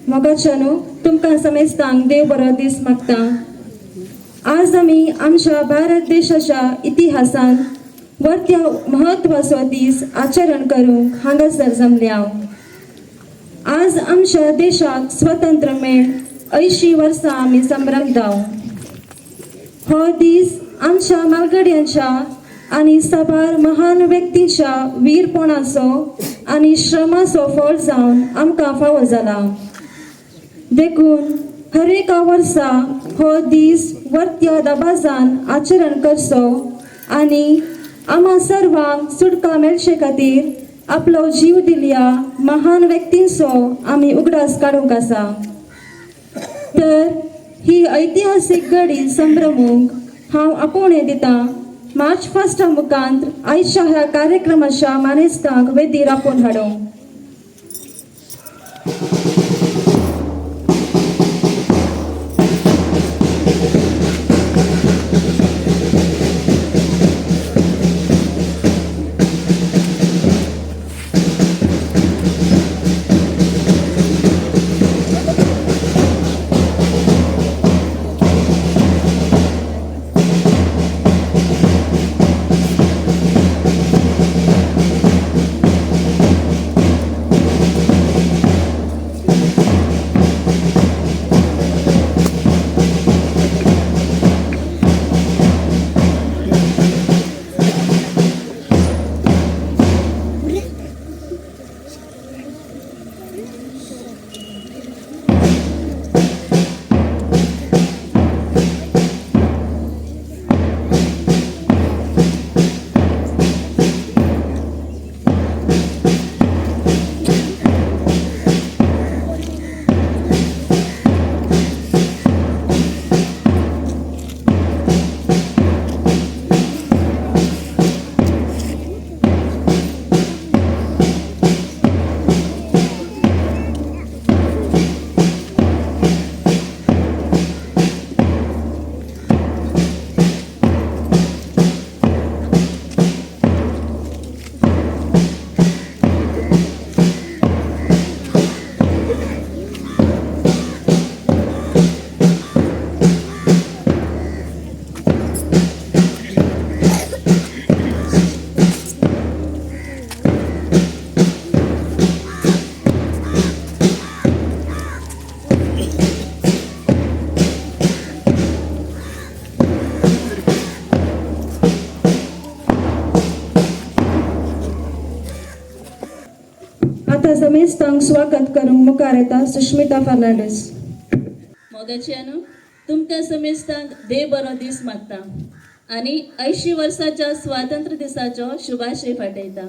मोगाच्यानो तुमकां समेस्तांक देव बरो दीस मागता. आज आमी आमच्या भारत देशाच्या इतिहासान वर्त्या महत्वाचो दीस आचरण करूंक हांगासर जमल्या. आज आमच्या देशाक स्वतंत्र मेळ 80 वर्सां आमी संभ्रमताव. हो दीस आमच्या मालगड्यांच्या आणि साबार महान व्यक्तींच्या वीरपणाचो आणि श्रमाचो फळ जावन आमकां फावो जाला. देखून हर एका वर्सा हो दीस वर्त्या दबाजान आचरण करचो आणि आम्हा सर्वांक सुटका मेळचे खातीर आपलो जीव दिल्या महान व्यक्तींचो आमी उगडास काडूंक आसा. तर ही ऐतिहासीक घडी संभ्रमूंक हांव आपोवणें दिता. मार्च 1 मुखांत आयच्या ह्या कार्यक्रमाच्या मानेस्तांक वेदीर आपोवन हाडूंक. आता समेस्तांक स्वागत करूंक मुखार येता सुष्मिता फर्नांडीस. मोगाच्यानो तुमकां समेस्तांक देव बरो दीस मागता आनी 80 वर्साच्या स्वातंत्र्य दिसाचो शुभाशय फाटयता.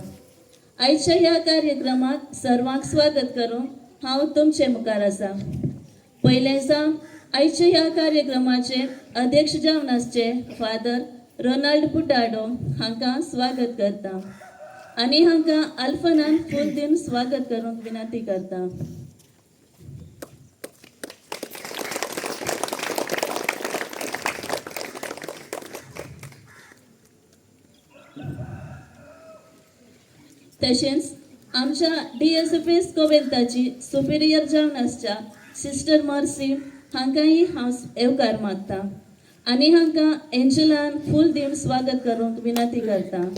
आयच्या ह्या कार्यक्रमाक सर्वांक स्वागत करूंक हांव तुमचे मुखार आसा. पयलेंसा आयच्या ह्या कार्यक्रमाचे अध्यक्ष जावन आसचे फादर रोनाल्ड पुटाडो हांकां स्वागत करता आनी हांकां आल्फनान फूल दिवन स्वागत करूंक विनंती करता. तशेंच आमच्या DSFS कोवेंताची सुपिरियर जावन आसच्या सिस्टर मर्सी हांकांय हांव येवकार मागता आनी हांकां एंजलान फूल दिवन स्वागत करूंक विनंती करता.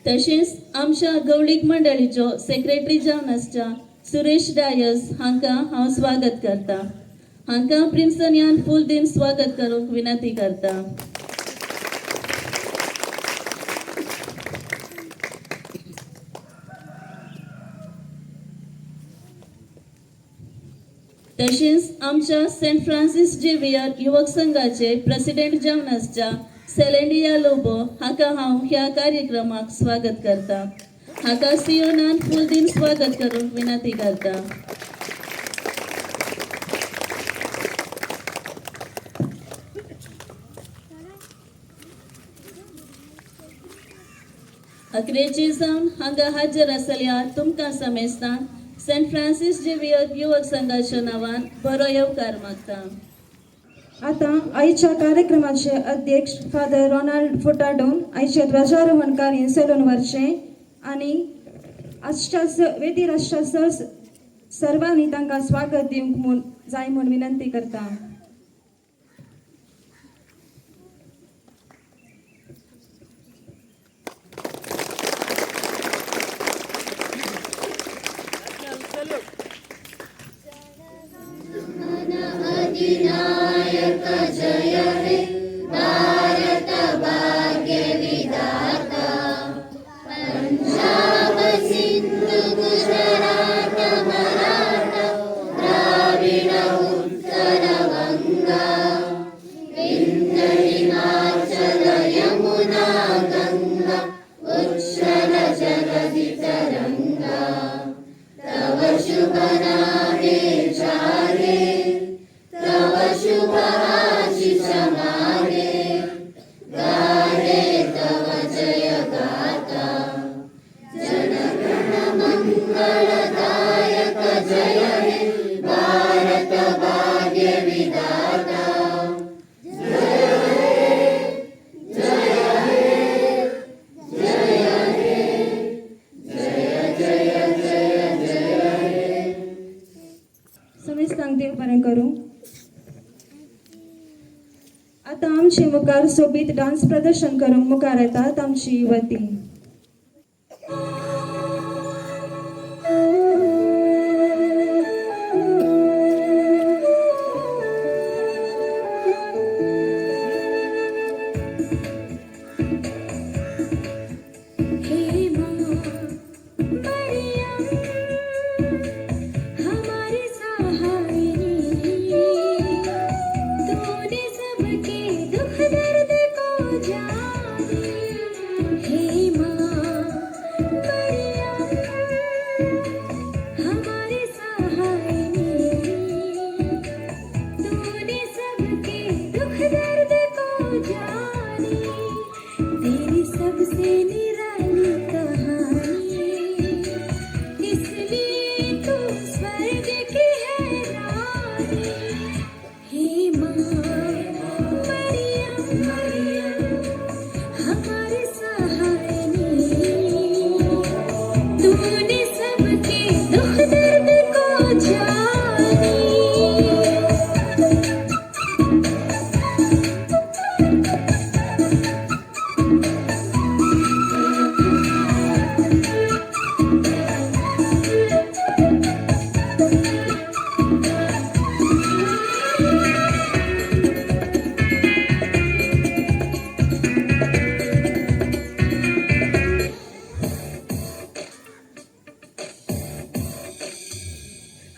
तशेंच आमच्या गवळीक मंडळीचो सेक्रेटरी जावन आसच्या सुरेश डायस हांकां हांव स्वागत करता. हांकां प्रिन्सनियान फूल दिन स्वागत करूंक विनंती करता. तशेंच आमच्या सेंट फ्रांसिस झेवियर युवक संघाचे प्रेसिडेंट जावन आसच्या सेलेंडिया लोबो हाका हांव ह्या कार्यक्रमाक स्वागत करता. हाका सियोनान फूल दिन स्वागत करूंक विनंती करता. अकरेची जावन हांगा हाजीर आसल्या तुमकां समेस्तांक सेंट फ्रांसिस झेवियर युवक संघाच्या नांवान बरो येवकार मागता. आता आईच्या कार्यक्रमाचे अध्यक्ष फादर रोनाल्ड फुटाडोन आईचे ध्वजारोहण कार्य सलूनवरचे आणि वेदी राष्ट्र सर्वांनी तांकां स्वागत दिवंक म्हूण जाय म्हूण विनंती करता. समेस्तांक देव बरें करूं. आता आमचे मुखार सोबीत डान्स प्रदर्शन करूंक मुखार येतात आमची युवती.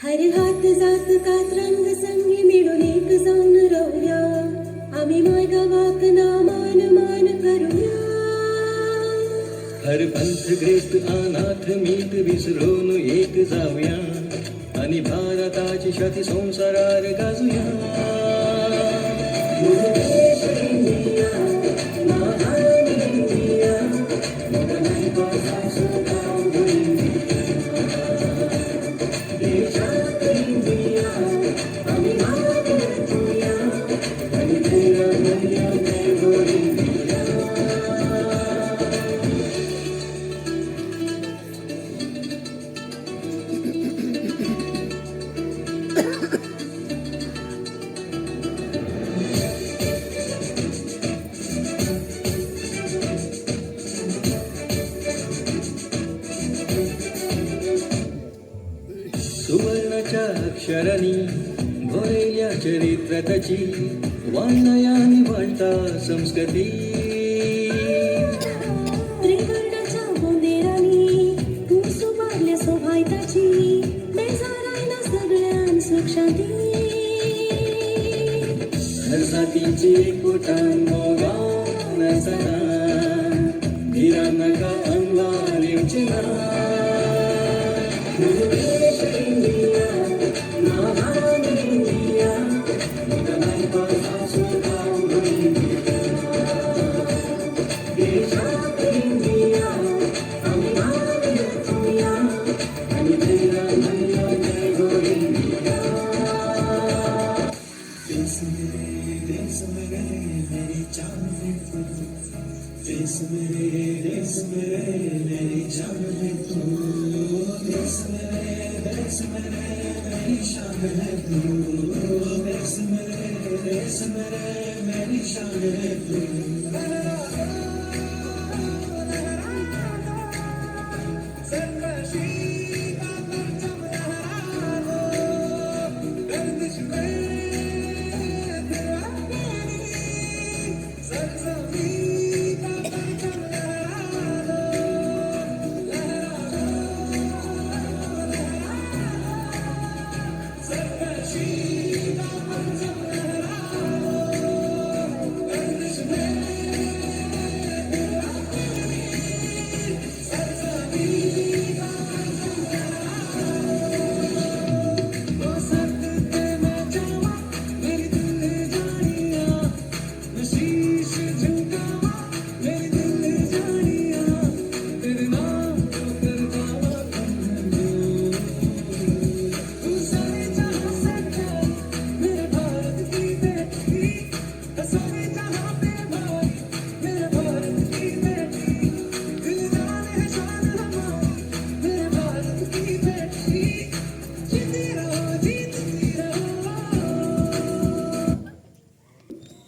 हर हात जात कात रंग संगी मिळून एक जाऊन राहूया, आम्ही मायगावाक नामान मान करूया. हर पंथ ग्रेस्त अनाथ मीत विसरून एक जाऊया आणि भारताची छाती संसारार गाजूया. देश इंडिया, महान इंडिया, नाही पासाचं गाव इंडिया. देशात इंडिया, आम्ही मागे राहूया आणि तेरा महिया देव इंडिया. सुवर्णाच्या अक्षरांनी भरल्या चरित्रताची वाङ्मयाने वाढता संस्कृती. त्रिवर्णाच्या बोंदेरांनी तू सुभारल्या सोभायताची, बेजारायला सगळ्यां सुख शांती. हर जातीची एकवटान मोगान सदा, धीरांना का अंगार येऊचे ना. देश इंडिया, महान इंडिया, नाही पासाचं गाव इंडिया. देशात इंडिया, आम्ही मागे राहूया आणि तेरा महिया देव इंडिया. जान है तू देश मेरे मेरी जान है तू देश मेरे मेरी शान है तू देश मेरे मेरी शान है तू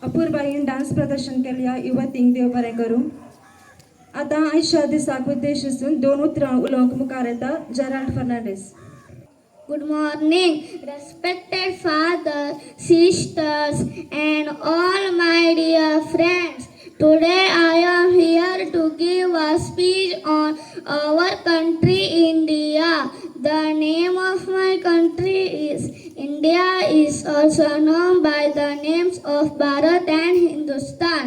अपूर्वाईन डान्स प्रदर्शन केल्या युवतींक देव बरें करूं. आतां आयच्या दिसाक उद्देशून 2 उतरां उलोवंक मुखार येता Gerald Fernandes. Good morning, respected father, sisters, and all my dear friends. Today I am here to give a speech on our country, India. The name of my country is India, is also known by the names of Bharat and Hindustan.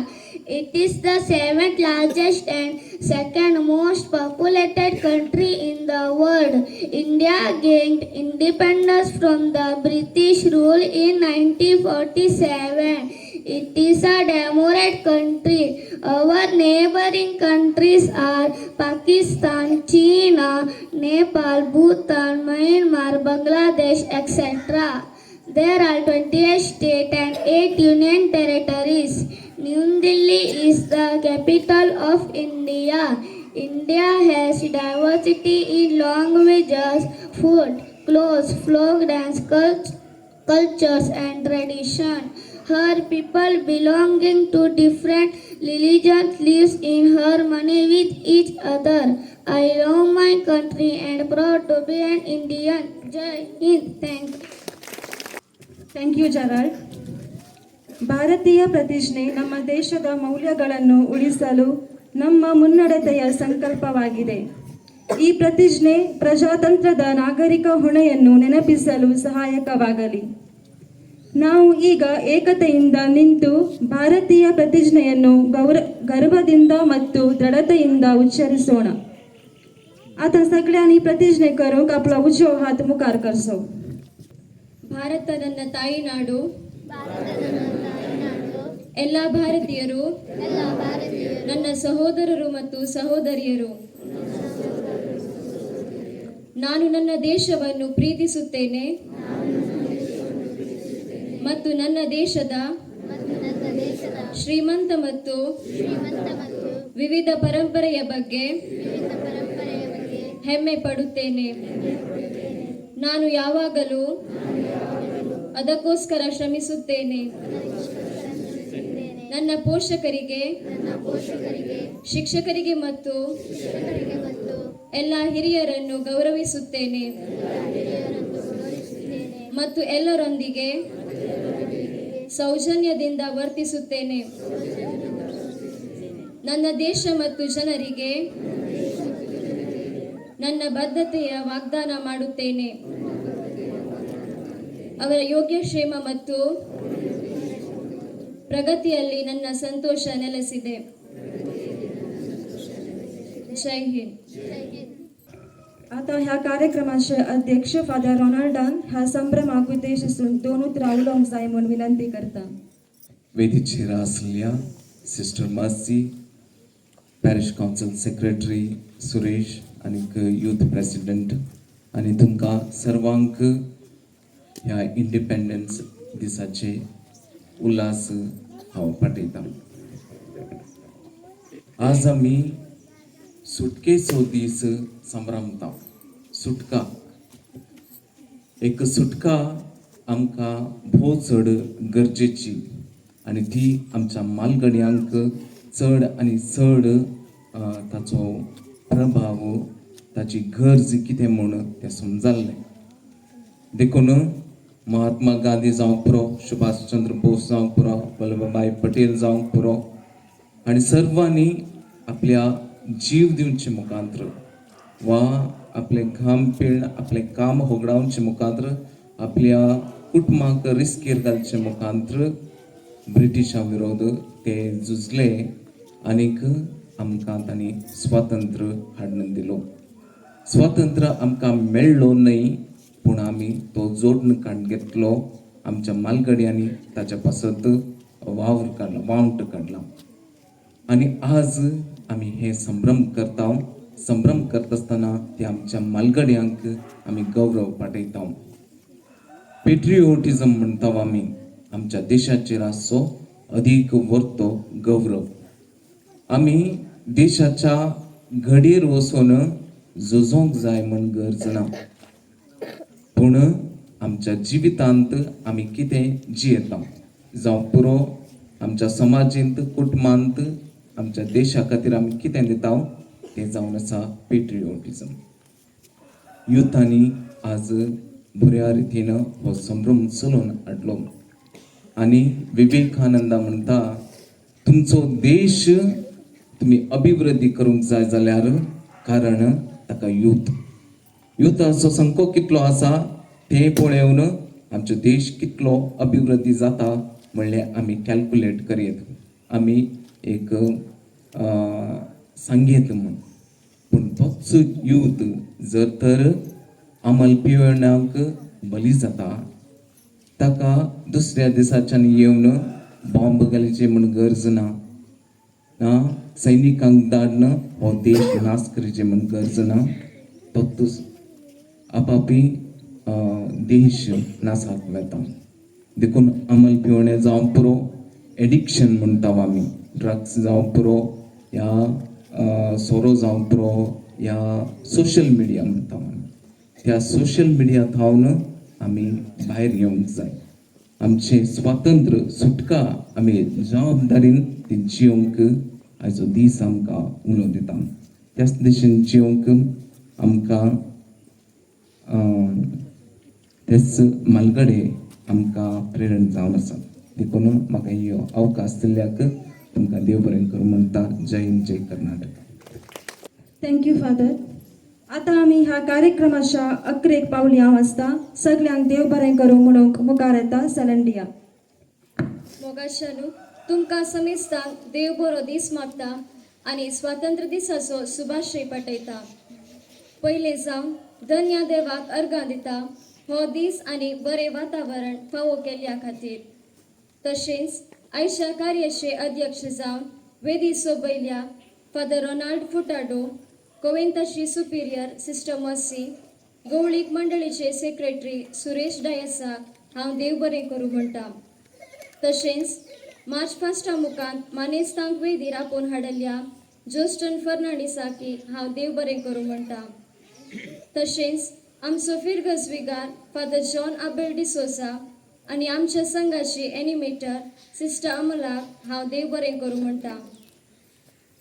It is the 7th largest and second most populated country in the world. India gained independence from the British rule in 1947. It is a democratic country. Our neighboring countries are Pakistan, China, Nepal, Bhutan, Myanmar, Bangladesh, etc. There are 28 states and 8 union territories. New Delhi is the capital of India. India has diversity in languages, food, clothes, folk dance, cultures and tradition. Her people belonging to different religions lives in harmony with each other. I love my country and proud to be an Indian. Jai Hind. Thank you. Thank you Gerald. ಭಾರತೀಯ ಪ್ರತಿಜ್ಞೆ ನಮ್ಮ ದೇಶದ ಮೌಲ್ಯಗಳನ್ನು ಉಳಿಸಲು ನಮ್ಮ ಮುನ್ನಡತೆಯ ಸಂಕಲ್ಪವಾಗಿದೆ. ಈ ಪ್ರತಿಜ್ಞೆ ಪ್ರಜಾತಂತ್ರದ ನಾಗರಿಕ ಹೊಣೆಯನ್ನು ನೆನಪಿಸಲು ಸಹಾಯಕವಾಗಲಿ. ನಾವು ಈಗ ಏಕತೆಯಿಂದ ನಿಂತು ಭಾರತೀಯ ಪ್ರತಿಜ್ಞೆಯನ್ನು ಗರ್ವದಿಂದ ಮತ್ತು ದೃಢತೆಯಿಂದ ಉಚ್ಚರಿಸೋಣ. आता सगळ्यांनी प्रतिज्ञे करूंक आपलो उजो हात मुखार करचो. ಭಾರತ ನನ್ನ ತಾಯಿನಾಡು. ಎಲ್ಲ ಭಾರತೀಯರು ನನ್ನ ಸಹೋದರರು ಮತ್ತು ಸಹೋದರಿಯರು. ನಾನು ನನ್ನ ದೇಶವನ್ನು ಪ್ರೀತಿಸುತ್ತೇನೆ ಮತ್ತು ನನ್ನ ದೇಶದ ಶ್ರೀಮಂತ ಮತ್ತು ವಿವಿಧ ಪರಂಪರೆಯ ಬಗ್ಗೆ ಹೆಮ್ಮೆ ಪಡುತ್ತೇನೆ. ನಾನು ಯಾವಾಗಲೂ ಅದಕ್ಕೋಸ್ಕರ ಶ್ರಮಿಸುತ್ತೇನೆ. ನನ್ನ ಪೋಷಕರಿಗೆ, ಶಿಕ್ಷಕರಿಗೆ ಮತ್ತು ಎಲ್ಲ ಹಿರಿಯರನ್ನು ಗೌರವಿಸುತ್ತೇನೆ ಮತ್ತು ಎಲ್ಲರೊಂದಿಗೆ ಸೌಜನ್ಯದಿಂದ ವರ್ತಿಸುತ್ತೇನೆ. ನನ್ನ ದೇಶ ಮತ್ತು ಜನರಿಗೆ ನನ್ನ ಬದ್ಧತೆಯ ವಾಗ್ದಾನ ಮಾಡುತ್ತೇನೆ. ಅವರ ಯೋಗಕ್ಷೇಮ ಮತ್ತು ಪ್ರಗತಿಯಲ್ಲಿ ನನ್ನ ಸಂತೋಷ ನೆಲೆಸಿದೆ. जय हिंद. आता ह्या कार्यक्रमाचे अध्यक्ष फादर रोनाल्डान ह्या संभ्रमाक उद्देशून 2 उतरां उलोवंक जाय म्हणून विनंती करता. वेदीचेर आसलेल्या सिस्टर मासी, पॅरिश काउन्सिल सेक्रेटरी सुरेश आणि यूथ प्रेसिडेंट आणि तुमकां सर्वांक ह्या इंडिपेंडन्स दिसाचे उल्हास हांव पाठयतां. आज आमी सुटकेचो दीस संभ्रमता. सुटका, एक सुटका आमकां भोव चड गरजेची आनी ती आमच्या मालगड्यांक चड आनी चड ताचो प्रभाव, ताची गरज कितें म्हूण तें समजल्लें. देखून महात्मा गांधी जावंक पुरो, सुभाषचंद्र बोस जावंक पुरो, वल्लभभाई पटेल जावंक पुरो, आनी सर्वांनी आपल्या जीव दिवचे मुखांतर वा आपले घाम पिळण आपले काम होगडावचे मुखांतर आपल्या कुटुंबाक रिस्केर घालचे मुखांतर ब्रिटिशां विरोध ते झुजले आनीक आमकां तांणी स्वातंत्र्य हाडून दिलो. स्वातंत्र्य आमकां मेळ्ळो न्हय, पूण आमी तो जोडून काडून घेतलो. आमच्या मालगड्यांनी ताच्या पासत वावंट काडला आनी आज आमी हे संभ्रम करता. संभ्रम करता आसतना ते आमच्या मालगड्यांक आमी गौरव पाठयता. पेट्रिओटिझम म्हणटा आमी आमच्या देशाचेर आसचो अदीक व्हरतो गौरव. आमी देशाच्या घडयेर वचून झुजोंक जाय म्हण गरज ना, पूण आमच्या जिवितांत आमी कितें जियेता जावं पुरो आमच्या समाजींत कुटुंबांत आमच्या देशा खातीर आमी कितें दिता तें जावन आसा पेट्रिओटिझम. युथांनी आज बऱ्या रितीन हो संभ्रम चलोवन हाडलो आनी विवेकानंदा म्हणटा तुमचो देश तुमी अभिवृद्धी करूंक जाय जाल्यार कारण ताका युथाचो संख्या कितलो आसा तें पळोवन आमचो देश कितलो अभिवृद्धी जाता म्हणलें आमी कॅल्कुलेट करीत. आमी एक सांगीत म्हूण, पूण तोच यूथ जर तर अंमल पियेवणाक बली जाता, ताका दुसऱ्या दिसाच्यान येवन बॉम्ब घालचे म्हण गरज ना, सैनिकांक धाडन हो देश नाश करचे म्हण गरज ना. तोच आपापी देश नाशाक वता. देखून अंमल पिवणें जावं पुरो, एडिक्शन म्हणटा आमी, ड्रग्स जावं पुरो या सोरो जावं पुरो या सोशल मिडिया म्हणटा आमी, त्या सोशल मिडिया थावन आमी भायर येवंक जाय. आमचें स्वातंत्र्य सुटका आमी जबाबदारीन ती जियोंक आयचो दीस आमकां उलो दिता. त्याच दिशेन जियोंक आमकां तेच मालगडे आमकां प्रेरण जावन आसा. देखून म्हाका ह्यो अवकाश दिल्ल्याक तुमकां देव बरें करूं म्हणटा. जय हिंद, जय कर्नाटक. Thank you father. आता आमी ह्या कार्यक्रमाच्या अकरेक पावल्या वाजता सगळ्यांक देव बरें करूं म्हणून मुखार येता. सलंडिया मोगाशानू तुमकां समेस्तांक देव बरो दीस मागता आनी स्वातंत्र्य दिसाचो शुभाशय पाठयता. पयले जावन धन्य देवाक अर्गां दिता हो दीस आनी बरें वातावरण फावो केल्ल्या खातीर. तशेंच आयच्या कार्याचे अध्यक्ष जावन वेदी सोबयल्या फादर रोनाल्ड फुटाडो, कोवेंताची सुपिरियर सिस्टर मर्सी, गवळीक मंडळीचे सेक्रेटरी सुरेश डायसाक हांव देव बरें करूं म्हणटा. तशेंच मार्च फास्टा मुखांत मानेस्तांक वेदीर आपोवन हाडल्या जोस्टन फर्नांडिसाकी हांव देव बरें करूं म्हणटा. तशेंच आमचो फिरगजविगार फादर जॉन आबेल डिसोसा आनी आमच्या संघाची एनिमेटर सिस्टर अमलाक हांव देव बरें करूं म्हणटा.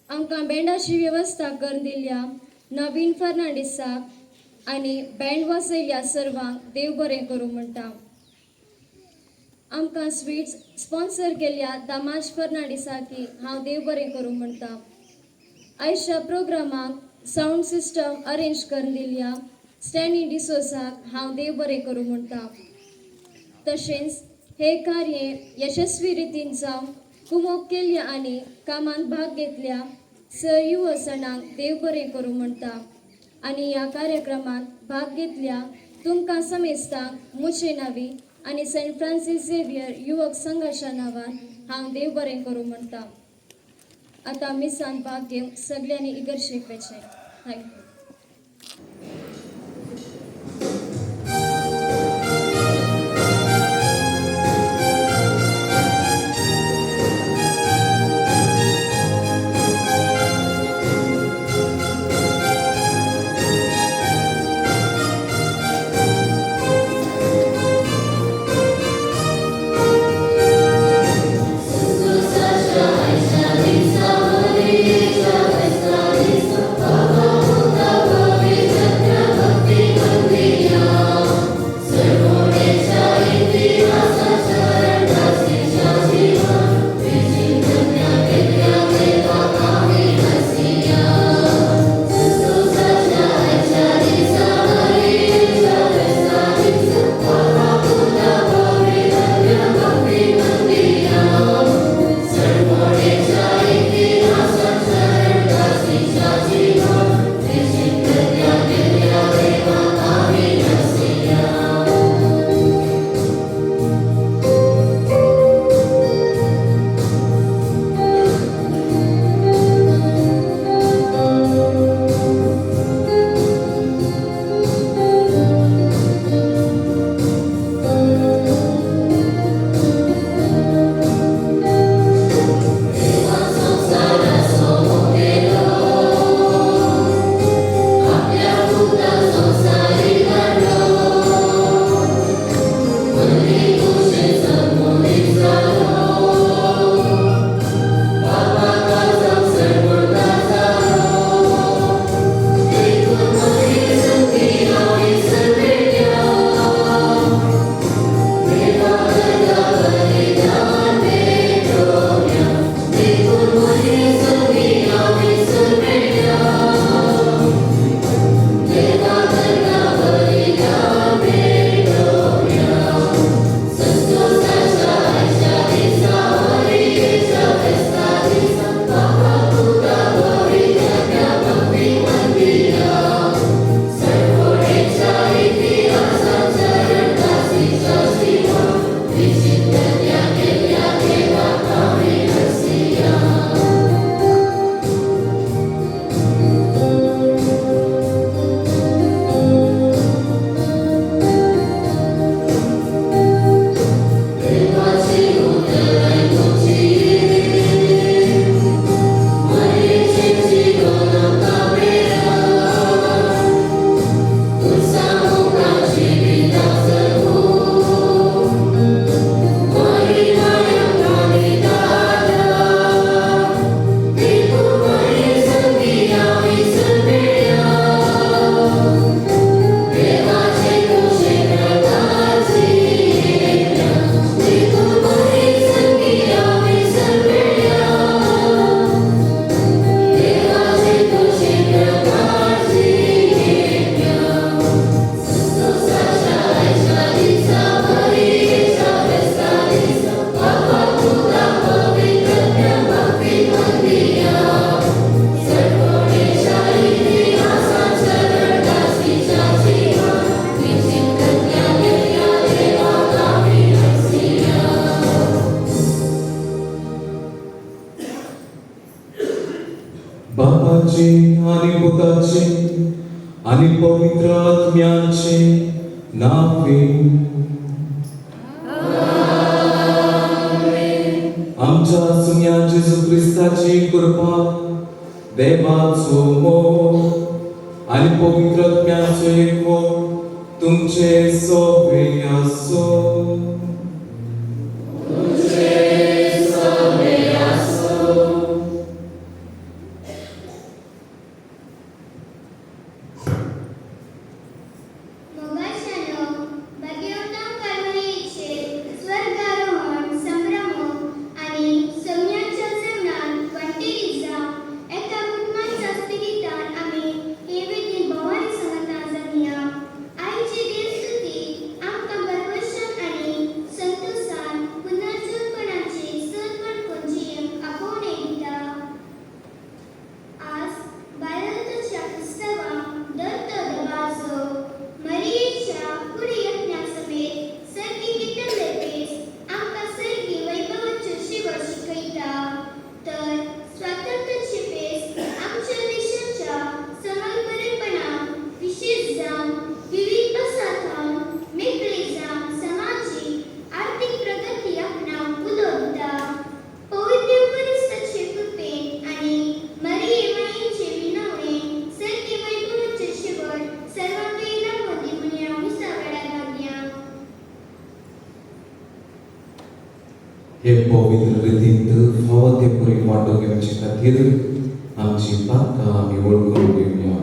आमकां बँडाची वेवस्था करून दिल्ल्या नवीन फर्नांडिसाक आनी बँड वाजयल्या सर्वांक देव बरें करूं म्हणटा. आमकां स्वीट्स स्पॉन्सर केल्ल्या दामाज फर्नांडिसाकी हांव देव बरें करूं म्हणटा. आयच्या प्रोग्रामाक साऊंड सिस्टम अरेंज करून दिल्ल्या स्टॅनी डिसोसाक हांव देव बरें करूं म्हणटा. तशेंच हे कार्य यशस्वी रितीन जावन कुमोग केल्ल्या आनी कामांत भाग घेतल्या युवा सणांक देव बरें करूं म्हणटा. आनी ह्या कार्यक्रमांत भाग घेतल्या तुमकां समेस्तांक मुचे नांवी आनी सेंट फ्रांसीस झेवियर युवक संघाच्या नांवान हांव देव बरें करूं म्हणटा. आतां मिसांत भाग घेवंक सगळ्यांनी इगर्शेक वेचें. थँक्यू. पिताचे आणि पुताचे आणि पवित्र आत्म्याचे नावे. आमच्या सुन्या जेजू ख्रिस्ताची कृपा, देवाचो मोग आणि पवित्र आत्म्याचो एकमोग तुमचे सोबे आसो. मोगाशानो भाग्यवंतां कर्मणीचे स्वर्गारोहण संभ्रमो आणि सोम्याच्या जेवणात वंटेरीचा एका कुटुंबाच्या स्थितीत आम्ही हे वेगळी भवानी सांगता जाणया. आईची देवस्तुती आमकां बरवशान आणि संतोषान पुनर्जन्मपणाची सदवण कोणची आपोवणे दिता. आज बायलताच्या क्रिस्तावांक दत्त देवाचो मरियेच्या पुढे यत्नासमेत सर्गी कितले पेस आमकां सर्गी वैभवाच्यो शिवड शिकयता. तर स्वातंत्र्याची पेस आमच्या देशाच्या समग्रपणाक विशेष जावन विविध पसारांत मेकळे जावन समाजीक आर्थीक प्रगती आपणाक उलो दिता. पवित्र परिस्ताचे कृपेन आणि मरिये मायेचे विनवणे सर्गी वैभवाच्यो शिवड सर्वांक येणारवंती म्हणया मुसावेळा लागल्या. हे पवित्र रितींत फावो ते परी वांटो घेवचे खातीर आमची पातकां आमी वळखून घेवया.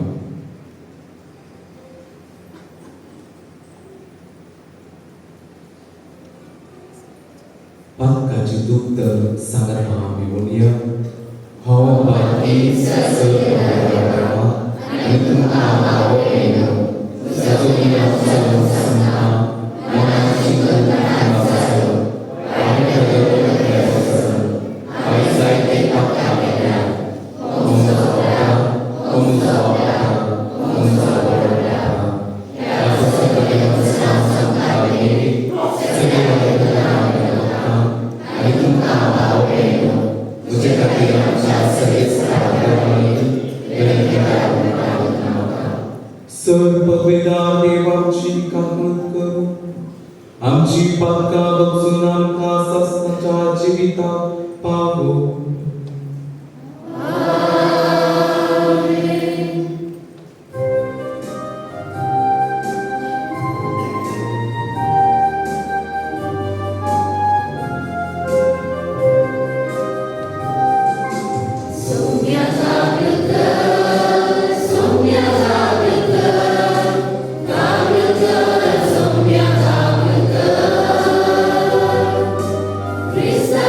पातकाची दुख्तर सांगता आमी म्हणया. हो बाकी सगळ्या आणि तुमकां आवडलेलो जाचो मी आमचो सांगता मनाची कल्पना वाचलो आनी आमी जायते पातकां केल्या. तुमचो तुझे खातीर आमच्या सर्ववेदा देवाची काकूत करू. आमची पातकां बसून आमकां सस्ताच्या जिविताक पावो. Krista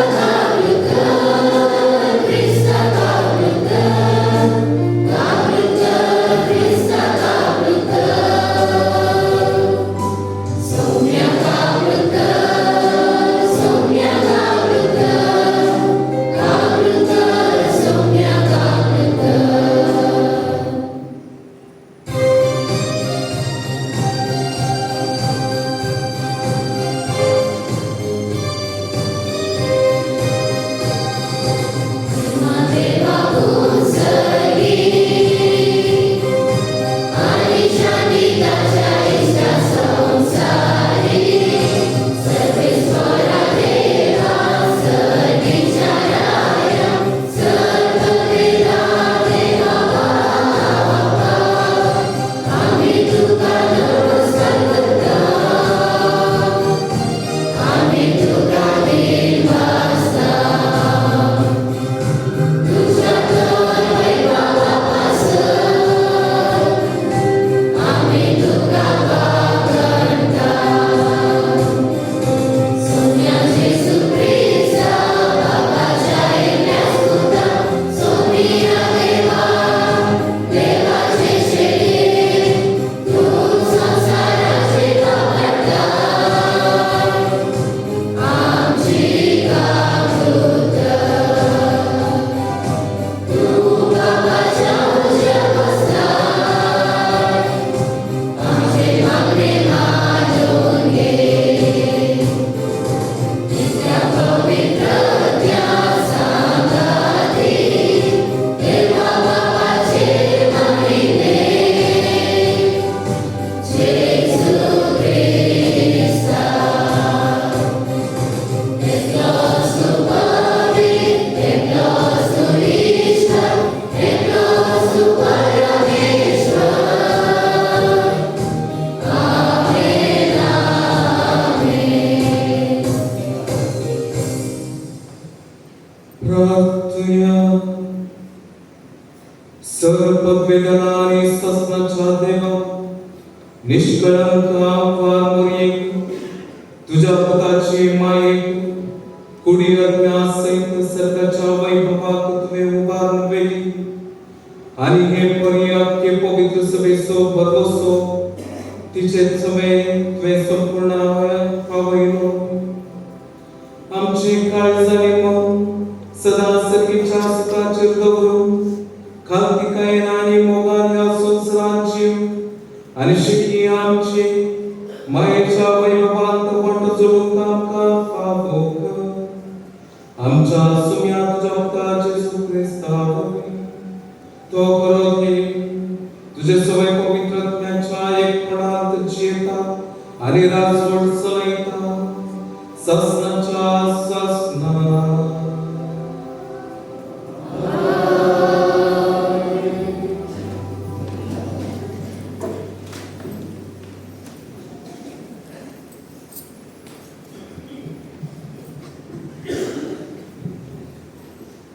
सर्वपदवेदना आणि ससनाच्या देवा निष्कळंक आव्हान मोरयेक तुझ्या पुताची मायेक कुडी सहित सर्गाच्या वैभवाक तुवें उबारून वेली आणि हे पर्याय पवित्र सभेचो भरवसो तिचे समय तुवें संपूर्ण पावयलो आमची काळजांनी मग सदा सर्गीच्या सुखाचेर दवरून खालतिकायेन आनी मोगान ह्या संवसारांची आनी शिकी आमची मायेच्या वैभवांत वंट जोडूंक आमकां फावो कर आमच्या सुम्या तुज्या पुता जेजू क्रिस्तावरी तो बरो घे तुझे सगळे पवित्रत्वाच्या एकपणात जियेता आनी राजवट चलयता ससनाच्या ससना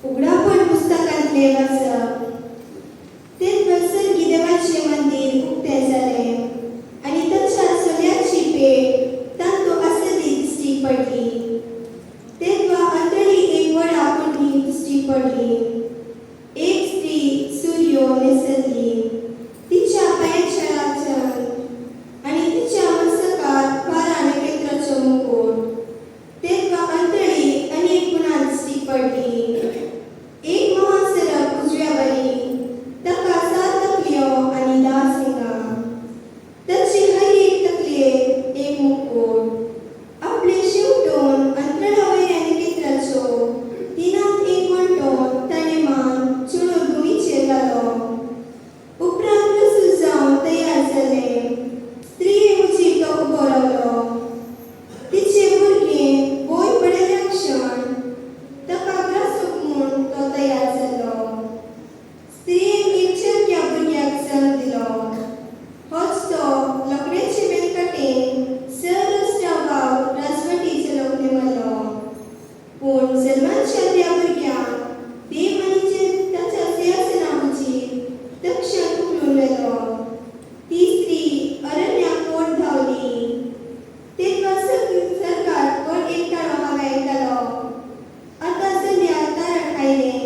उघडापण पुस्तकांतले वाचप तेच वर्सन देवाचे मंदिर उक्तें जालें आनी ताच्या चलयाची पेट तांतू आसली दिश्टी पडली तेन्ना अंतरी एक व्हडा कुंडी दिश्टी पडली एक स्त्री सूर्यो न्हेसली तिच्या पांयाच्या राचन आनी तिच्या मस्तकार 12 नखेत्राचो मुकुट तेन्ना अंतरी अनेक गुणां दिश्टी पडली एक महासरप उजव्या वरी ताका 7 तकल्यो आनी 10 सिंगां ताची हर एक तकलेर एक मुकुट आपले शेवटोन अंतराळा वयल्या नखेत्राचो तिनांत एक वंटोन ताणें मान चुणून भुमीचेर घालो उपरांत प्रसूत जावन तयार जालें स्त्रिये हुजीर तो उबो रावलो तिचे भुरगें बोय पडल्या क्षण ताका ग्रासूक म्हूण तो तयार जालो स्त्रियेन एक चरक्या भुरग्याक जल्म दिलो होच तो लोकड्याचे वेंकटेन सरस्टा वाव राजवटी चलोवंक नेमलो पूण जल्माच्या त्या भुरग्याक देव आनी ताच्या सिंहासना हुजीर तक्षण उखलून व्हेलो ती स्त्री अरण्याक ओड धांवली तेन्ना सरकार व्हड एकठाणो हांवें आयकलो आतां संध्या तारण आयलें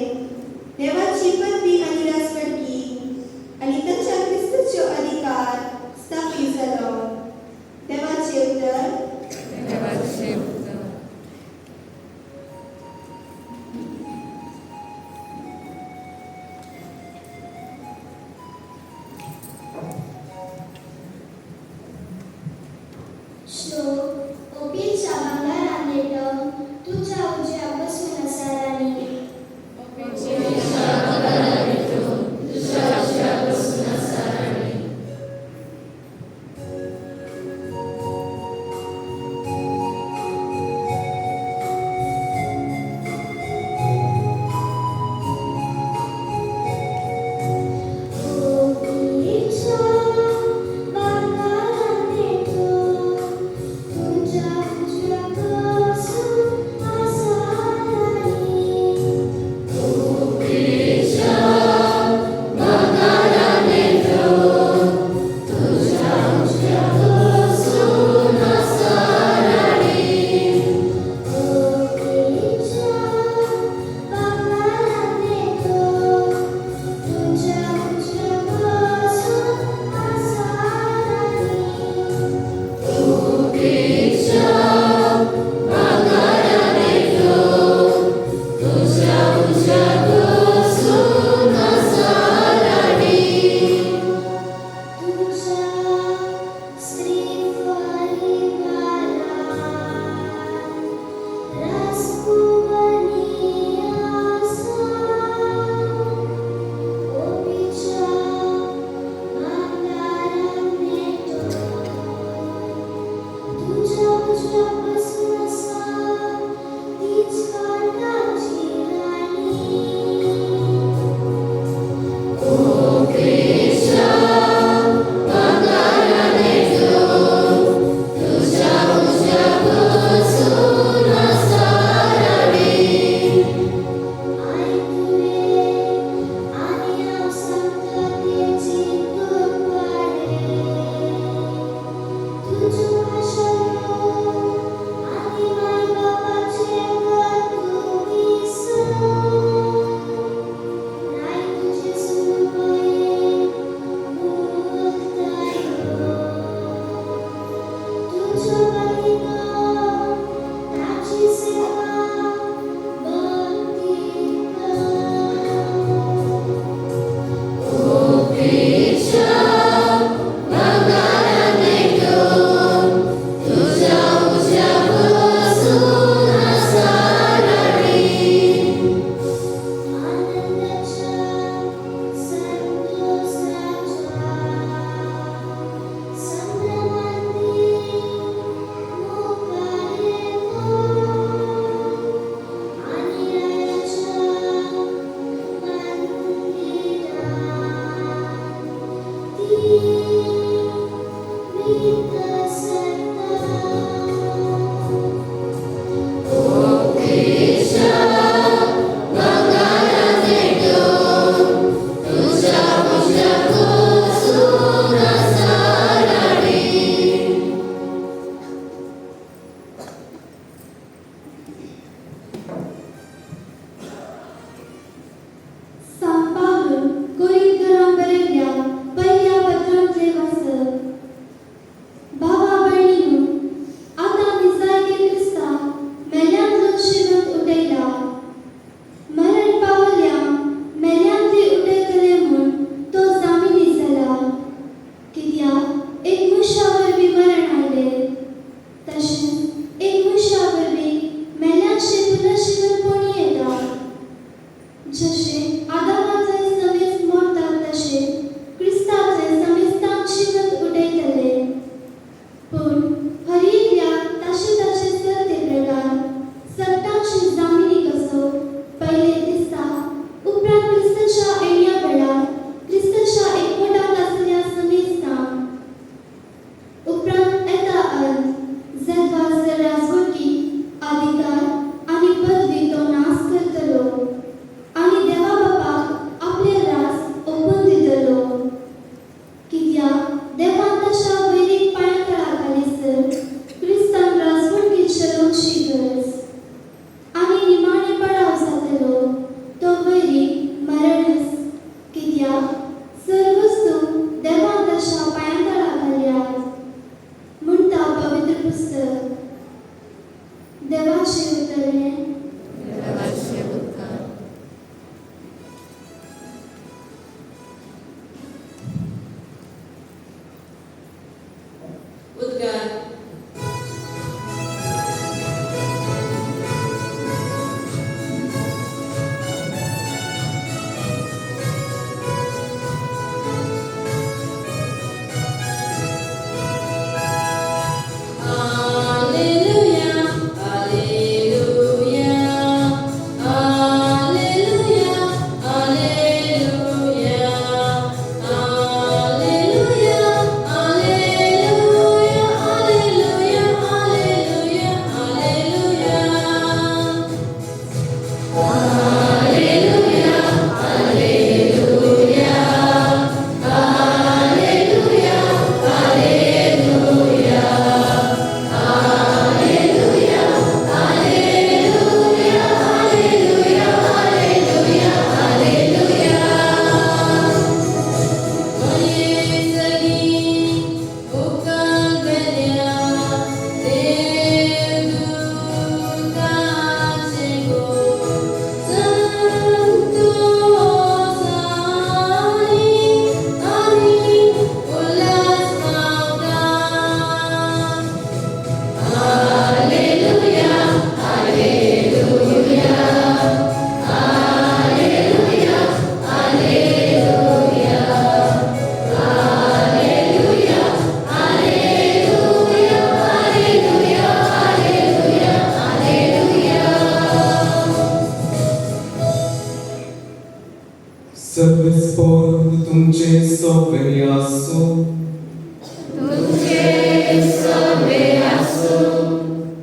सर्वेस्पर तुमचे सोबे आसो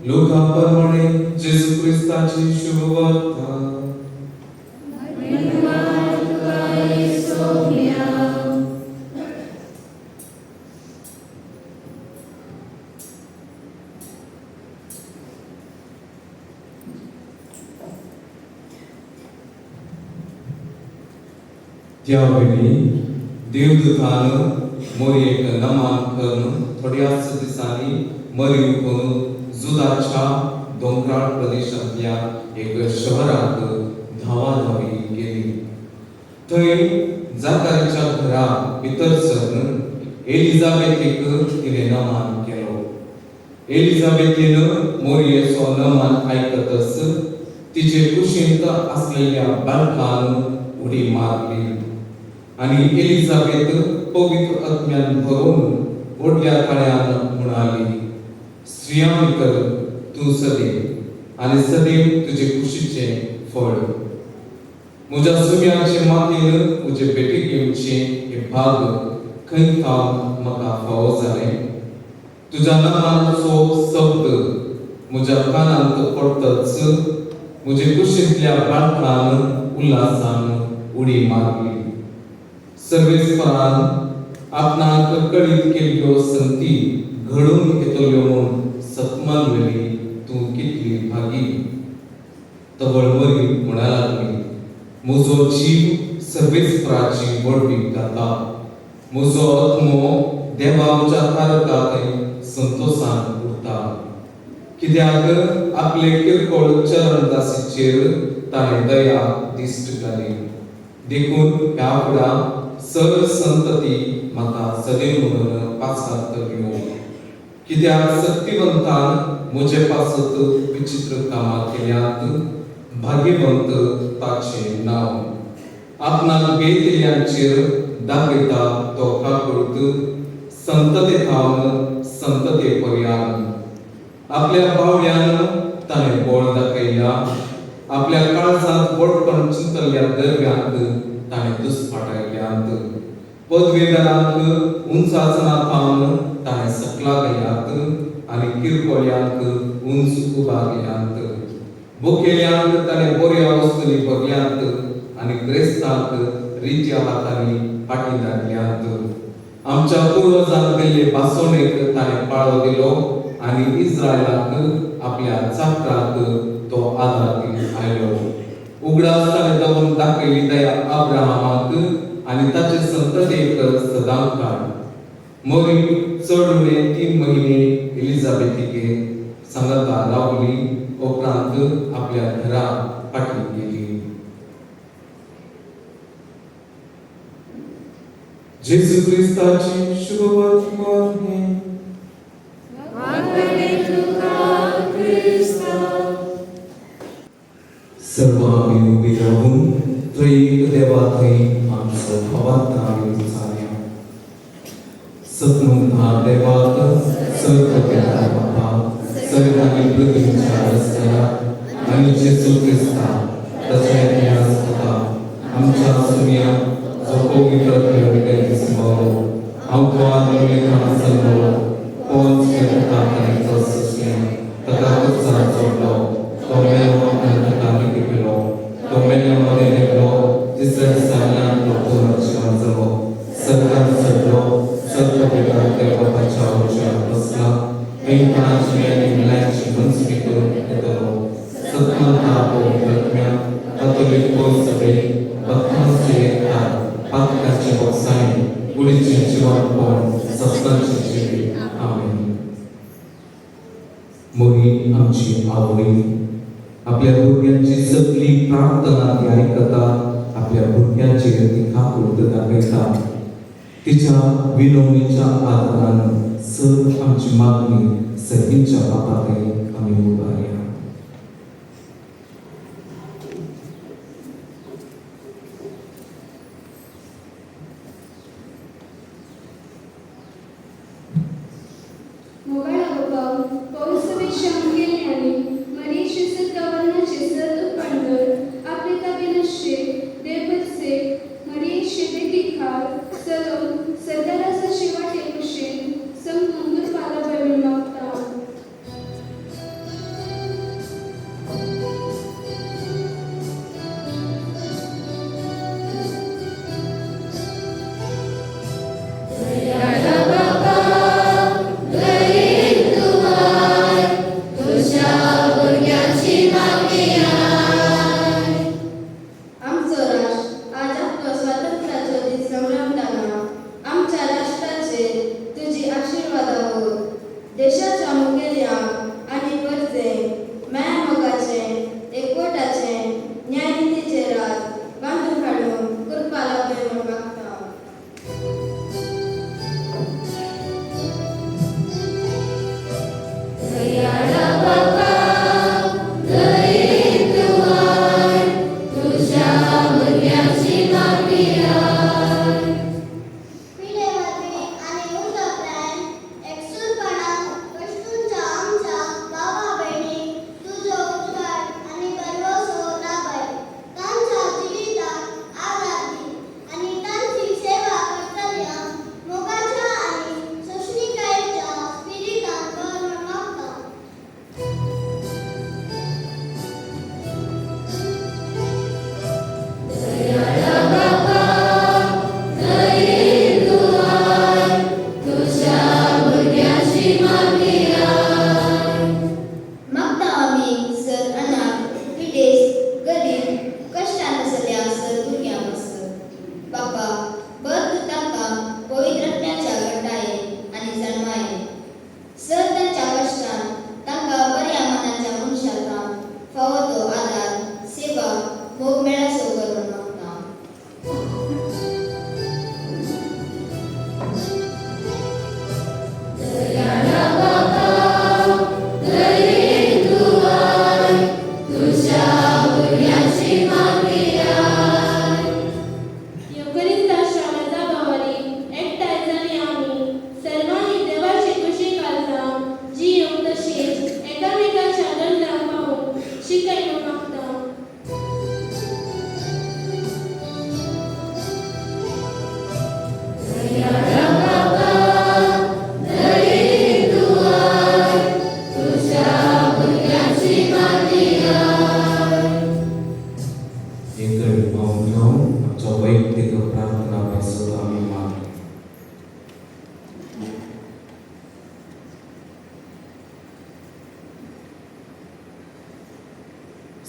लोकांप्रमाणे जेजू ख्रिस्ताची शुभवार्ता त्यावेळी देवदूतानं मोरयेक नमान करून थोड्याच दिसांनी मरियुकून जुदाच्या डोंगराळ प्रदेशांतल्या एक शहराक धावाधावी गेली. थंय जाकारीच्या घरा भितर सरून एलिझाबेथीक तिने नमान केलो. एलिझाबेथीन मोरयेचो नमान आयकतच तिचे कुशींत असलेल्या बाळकान उडी मारली आणि एलिझाबेथ पवित्र आत्म्यान भरून व्हडल्या काळ्यान म्हणाली, स्त्रियां भितर तूं सदैव आणि सदैव तुझे कुशीचे फळ. म्हज्या सुम्याचे मातेन म्हजे बेटीक येवचे हे भाग खंय काम म्हाका फावो जालें. तुज्या नामाचो शब्द म्हज्या कानांत पडटच म्हजे कुशींतल्या बाळकान उल्हासान उडी मारली. सर्वेस्परान आपणाक कळीत केल्ल्यो संती घडून येतल्यो म्हूण सतमान वेळी तूं कितली भागी. तवळ मरी म्हणा लागली, म्हजो जीव सर्वेस्पराची वडवीक जाता. म्हजो आत्मो देवा म्हज्या तारकांतय संतोषान उरता. कित्याक आपले किरकोळ चरणदासीचेर ताणें दया दिश्ट घाली. देखून ह्या फुडां सर संतती म्हाका सदैव म्हणून पासयतल्यो. कित्याक शक्तिवंतान म्हजे पासत विचित्र कामां केल्यांत भाग्यवंत ताचें नांव. आपणाक बेतल्यांचेर दाखयता तो काकूळट संतते थावन संतते पर्यंत. आपल्या बावड्यान ताणें बळ दाखयल्या. आपल्या काळजांत बडपण चिंतल्ल्या दर्व्यांक ताणें दुस्पाटायल्यांत. पदवेदारांक उंच आसनां थावन ताणें सकला गेल्यांत आनी किरकोळ्यांक उंच उबा केल्यांत. भुकेल्यांक ताणें बऱ्या वस्तूंनी भरल्यांत आनी क्रेस्तांक रित्या हातांनी फाटीं धाडल्यांत. आमच्या पुर्वजांक दिल्ले भासोणेक ताणें पाळो दिलो आनी इस्रायलाक आपल्या चाकराक तो आदार दिवन आयलो. उगडास ताणें दवरून दाखयली दया अब्राहमाक आनी ताचे संततेक सदां काळ. मोरी चड उणें 3 म्हयने एलिझाबेथीके सांगाता रावली. उपरांत आपल्या घरा फाटीं गेली. जेजू ख्रिस्ताची शुभवार्ता. सर्व आम्ही उभी राहून त्रयीक देवाथंय आमचो भावार्थ आमी विचारया. सतमंता देवाक सर्वव्यापी बापा सर्वांनी पृथ्वीच्या रस्त्याला आणि जेजू ख्रिस्ता ताच्या इतिहास होता आमच्या सुम्या जो पवित्र खेळगडे समोर हांव तो आदलेखान समोर पोंच केतांचो सुसल्या ताका उत्साह जोडलो. तो मेलो आनी ताका केलो. तो मेलो मध्ये नेलो. तिसऱ्या दिसांतल्यान तो पुनर्जीवन जालो. सर्गांत चडलो. सर्वपिता देवाच्या उज्यार बसला. वेंकटाची आनी मिलांची मनसुबी करून येतलो. सतमंता पवित्र आत्म्या कातोलीक सभे भक्तांचे एकठांय पातकाचे बोगसाणी कुडीचे जिवाणपण सत्तांचे जिवी. आमेन. मोरी आमची आवडी आपल्या भुरग्यांची सगळी प्रार्थना ती आयकता. आपल्या भुरग्यांचेर ती काकूळट दाखयता. तिच्या विनवणीच्या आदारान सर आमची मागणी सर्वींच्या बापाकय आमी उबारया. Maria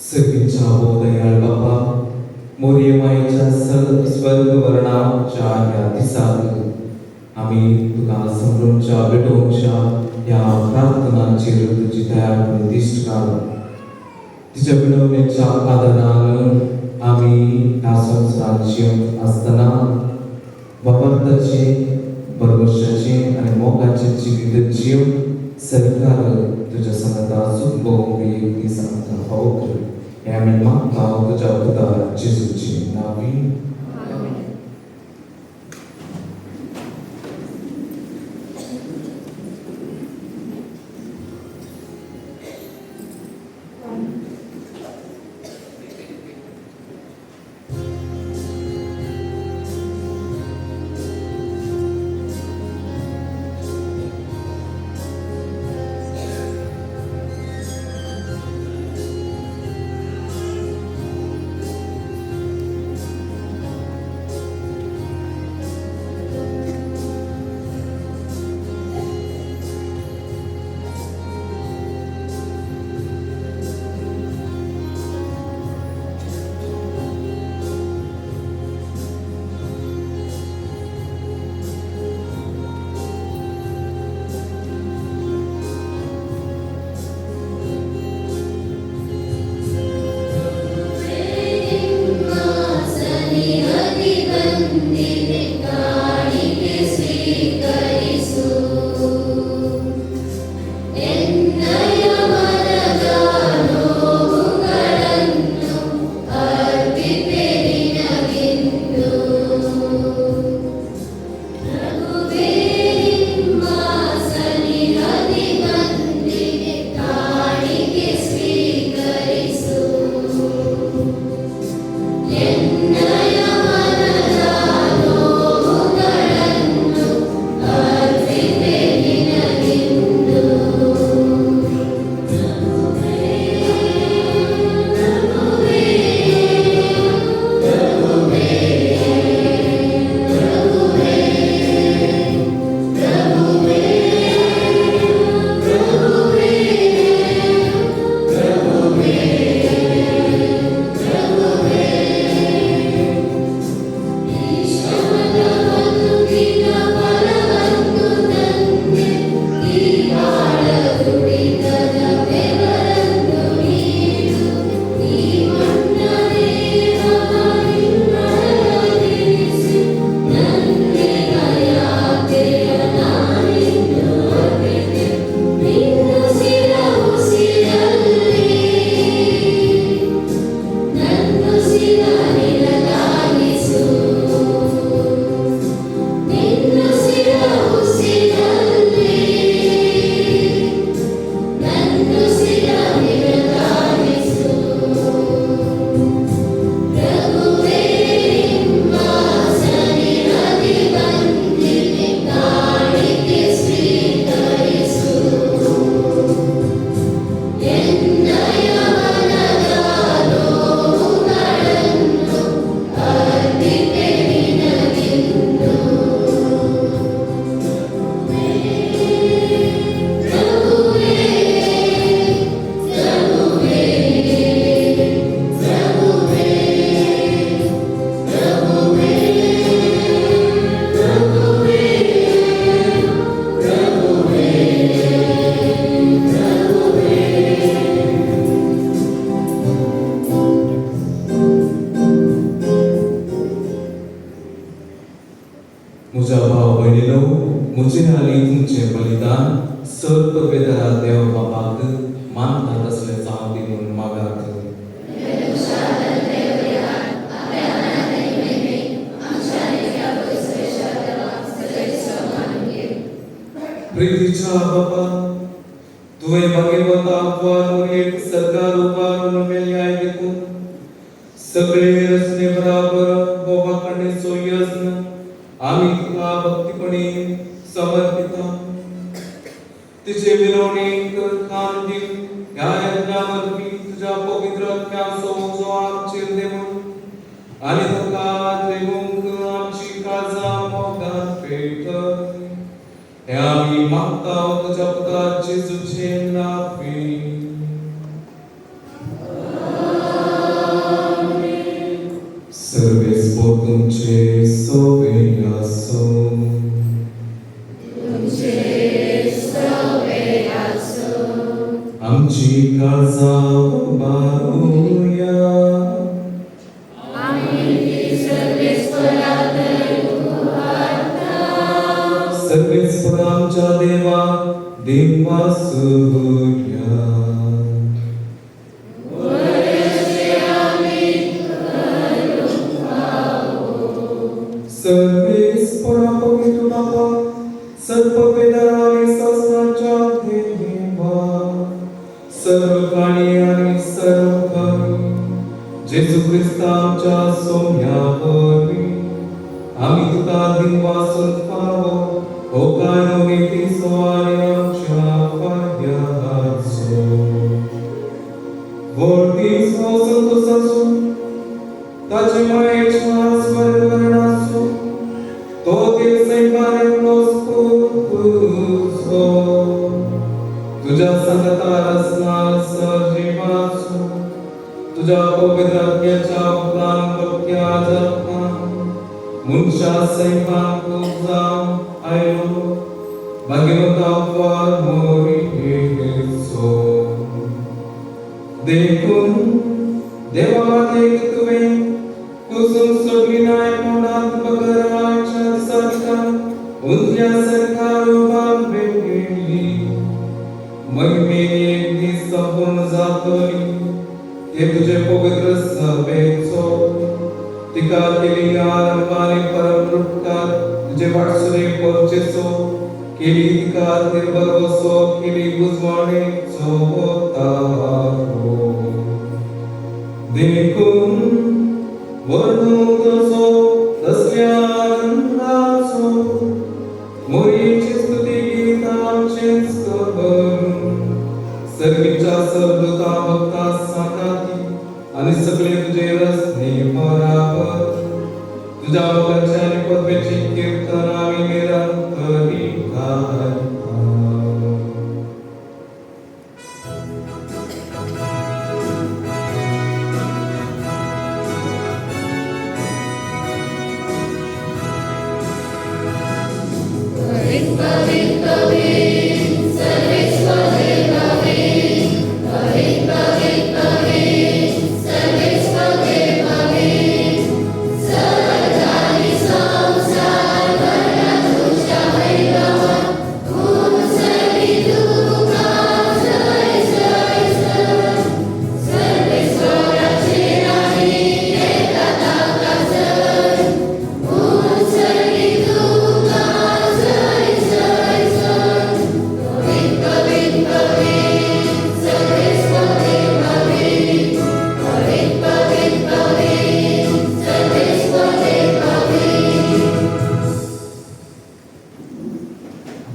सर्गीच्या बोधयाळ बाप्पा मोरयेमाईच्या स्वर्गवर्णाच्या ह्या दिसाक आम्ही तुका समरूंच्या भेटोवच्या ह्या प्रार्थनांचेर तुजी दयाळपण दिश्ट घाल. तिच्या विनवणेच्या आदारान आम्ही ह्या संवसारात जिवंत आसतना वापरताचे परमेश्वराचे आणि मोगाचे जिवीत जीव सरकार तुझ्या संगता सुख भोगूंक एक दीस आमकां फावो कर. हे आमी मागता तुझ्या पुता जेजूचे नांवी. म्हज्या भाव भयणीनो, म्हजे आनी तुमचें बलिदान सर्ववेदरा देव बापाक मानता तसलें जावं दी म्हणून मागात. प्रितीच्या बापा, तुवें भाग्यवंता अपवार एक सरकार उबारून मेल्याय देखून सगळे रचने बराबर बोबा कणे सोयस्न आम्ही तुका भक्तीपणे समर्पिता. तिचे मिरवणूक खान दिव ह्या यज्ञावरवी तुझ्या पवित्र आत्म्याचो जो आमचेर देवून आणि तुका देवूंक आमची काळजां मोगान पेटय. हे आम्ही मागता तुझ्या पुता जेजूचे नांवी. तुमचे सोबे आसो. आमची काळजां उबारूया. सर्वेस्वर आमच्या देवा देवासूया. सर्वेस्परा पवित्र बाबा, सर्ववेदार आणि शास्त्राच्या देवा, सर्व प्राणी आणि सर्व कवी, जेजू ख्रिस्ताच्या सौम्यावरी आम्ही तुका दिनवासून पावो. हो काय नीती सोआनी आमच्या फायद्याचो. वर्दीस हो संतोषाचो, ताचे मायेच्या स्वर्गवर्णाचो, तो देव सैमारेलो तुझो. तुझ्या संगतार असणार सजीवाचो, तुझ्या पवित्र आत्म्याच्या उपरांत भक्त्या जपा. मुनशा सैमान तुझा आयो, भाग्यवंता उपवार मोरी हेसो. देखून देवा माते तुवे कुसुम सोडली नाय कोणात बगराच्या दिसाका उंचल्या सरकार उभार बेली. महिमेने एक दीस संपूर्ण जातली, हे तुझे पवित्र सभेचो. तिका केली आरंभाने परमृत्कार तुझे वाटसुरे परचेसो. केली तिका निर्भरवसो, केली बुजवाणेचो तारो. देखून वर्णूक तसो तसल्या आनंदाचो, मोरीची स्तुती गीत आमचेच करून. सर्वीच्या सर्वदूता भक्ता साकाती आणि सगळे तुझे रस्ते बराबर. तुझ्या मुलाच्या आणि पद्मेची कीर्तन आम्ही निरंतरी गायता.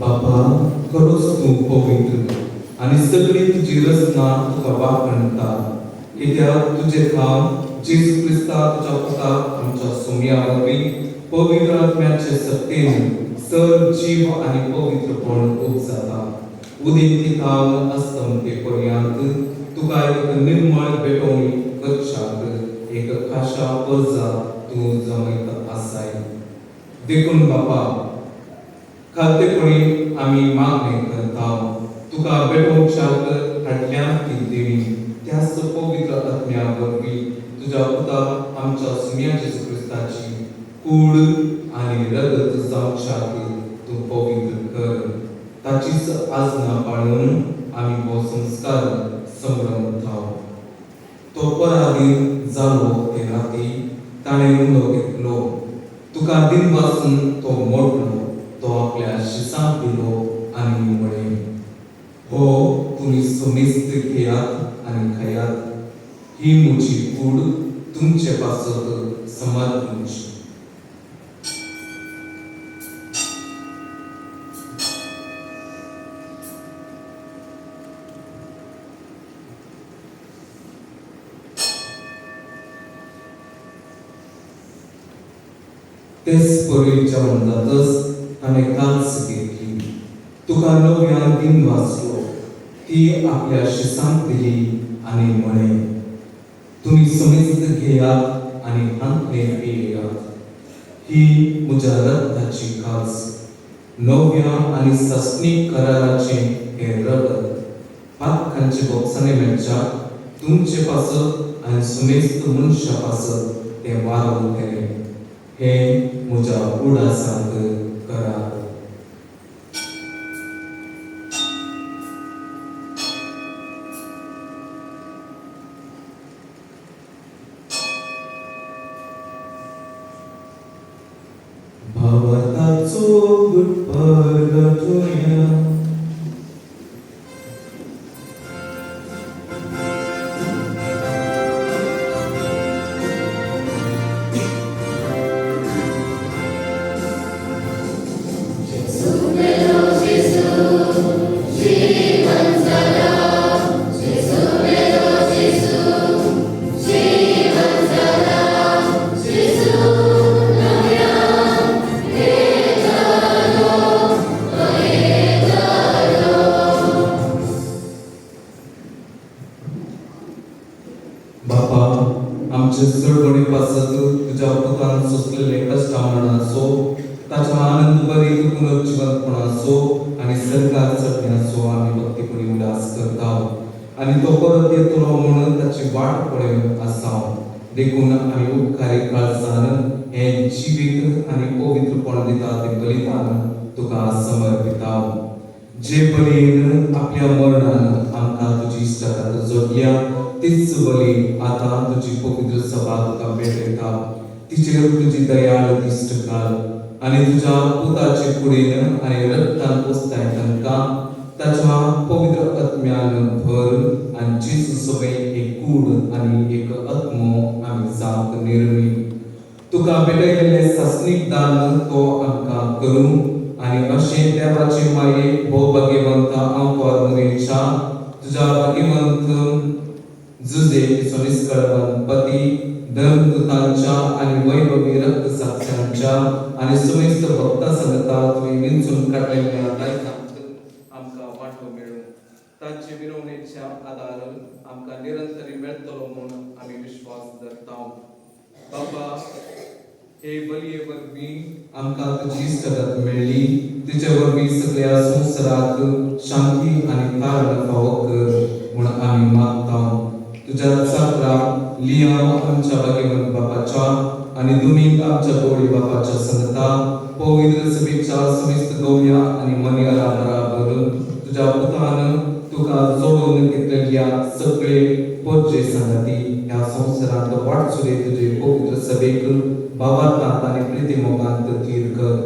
बाबा, खरोच तू पवित्र आणि सगळी तुझी रचना तुका वापरता. कित्याक तुझे काम जेजू ख्रिस्ता तुझ्या पुता आमच्या सोम्यावरवी पवित्र आत्म्याचे सत्तेन सर जीव आणि पवित्रपण उपजाता. उदेंती तावन अस्तंतेपर्यंत तुका एक निर्मळ भेटवणी कक्षाक एक खाशा पर्जा तू जमयत आसाय. देखून बाबा, खातेपणी आम्ही मागणी करता. तुका भेटवंक शास्त्र हाडल्यान ती देवी त्याच पवित्र आत्म्यावरवी तुझ्या पुता आमच्या सुम्या जेजू ख्रिस्ताची कूड आणि रगत जावशाक तू पवित्र कर. ताचीच आज्ञा पाळून आम्ही हो संस्कार संभ्रमताव. तो पराधीन जालो ते राती ताणे उलो घेतलो. तुका दिनवासून तो मोडलो. तो आपल्या शिसांत दिलो आणि म्हणे, हो तुम्ही सुनिस्त घेयात आणि खायात. ही मुची कूड तुमचे पासत समर्पणची. तेच परी जेवण जातच ताणें कांस घेतली. तुका नव्यान दिन वाचलो. ती आपल्या शिसांक दिली आणि म्हणे, तुम्ही समिस्त घेयात आणि हांतले पियेयात. ही म्हज्या रक्ताची कास, नव्या आनी सस्नीक कराराचे हे रगत, पातकांचे बोगसाने मेळच्या तुमचे पासत आनी सुमेस्त मनशा पासत ते वारून केले. हे म्हज्या उडासांत करार. भावताचो गुटपरगटोया बापा, आमचे चळवळी पासत तुझ्या पुतान सोसलेले कष्टामरणाचो, ताच्या आनंद बरी पुनर्जीवनपणाचो आनी सरकार चडण्याचो आमी भक्तीपणी उल्हास करता. आनी तो परत येतलो म्हणून ताची वाट पळयत आसा. देखून आमी उपकारी काळजान हे जिवीत आनी पवित्रपण दिता ते बलिदान तुका समर्पिता. जे बलीन आपल्या मरणान आमकां तुजी इश्टाता जोडल्या, तीच बली आतां तुजी पवित्र सभा तुका भेटयता. तिचेर तुजी दयाळ दिश्ट घाल आनी तुज्या पुताचे कुडीन आनी रक्तान पोसताय तांकां ताच्या पवित्र आत्म्यान भर आनी जेजू सभेक एक कूड आनी एक आत्मो आमी जावंक निर्मी. तुका भेटयलेले सासनीक दान तो आमकां करूं आनी अशें देवाचे मायेक भोवभाग्यवंत हांव कॉर्नरीच्या तुज्या भाग्यवंत जुजे तिचो निश्कळवंत पती धर्मदूतांच्या आनी वैभवी रक्त साक्षांच्या आनी सुमेस्त भक्ता संगता तुवें विंचून काडलेल्या दायजांत आमकां वांटो मेळूं. तांचे मिरवणेच्या आदार आमकां निरंतरी मेळटलो म्हूण आमी विश्वास धरता. बाबा, हे बलये वरवीं आमकां तुजी इश्टगत मेळ्ळी. तिचे वरवीं सगळ्या संवसाराक शांती आनी तारण फावो कर म्हूण आमी मागता. तुझ्या साकरा लियाम आमच्या भाग्यवंत बापाच्या आनी दुमीक आमच्या गोडी बापाच्या संगता पवित्र सभेच्या समेस्त गौया आनी मनियारा बराबर तुझ्या पुतान तुका जोडून घेतलेल्या सगळे पोरचे संगती ह्या संवसारांत वाटसुरे तुजे पवित्र सभेक भावार्थांत आनी प्रितीमोगांत थीर कर.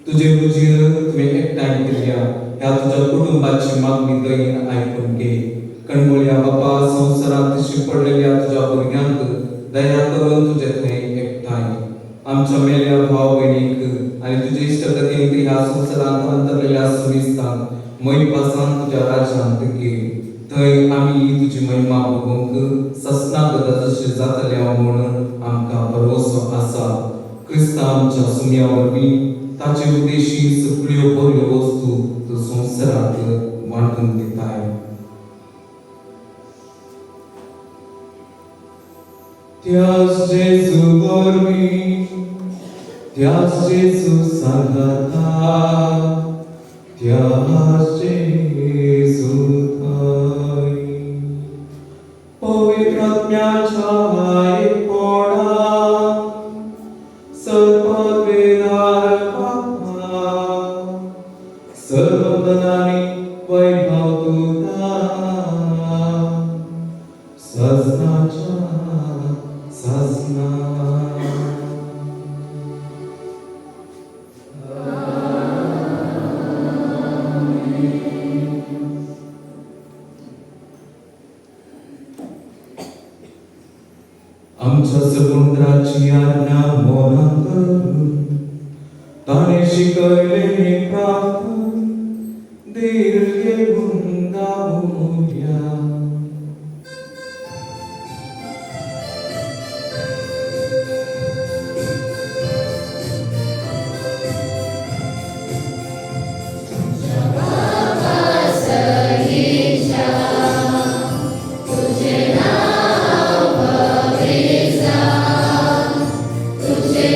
तुजे हुजीर तुवें एकठांय केल्या ह्या तुज्या कुटुंबाची मागणी दयेन आयकून घे. कणभोळ्या बापा, संवसारांत दिश्टी पडलेल्या तुज्या भुरग्यांक दया करून तुजे थंय एकठांय. आमच्या मेल्या भाव भयणीक आनी तुजे इश्टगतींक ह्या संवसारांत अंतरलेल्या सुमेस्तांक मैपासान तुज्या राज्यांत घे. थंय आमी तुजी महिमा भोगूंक ससनागत जशें जातल्या म्हूण आमकां भरवसो आसा. क्रिस्ता आमच्या सुम्या वरवीं ताचे उद्देशी सगळ्यो बऱ्यो वस्तू तूं संवसाराक वांटून दिताय. त्याच जेजू वरवीं, त्याच जेजू सांगता, त्याच जेजू थंय पवित्र आत्म्याच्या एकपणान सर्ववेदार बापा, सर्वधनानी वैभव तुका सजनाच्या सजना. आमच्या समुद्राची आज्ञा मोना करून ताणे शिकयलेले प्रार्थना धीर घेऊन गाऊया. तुझे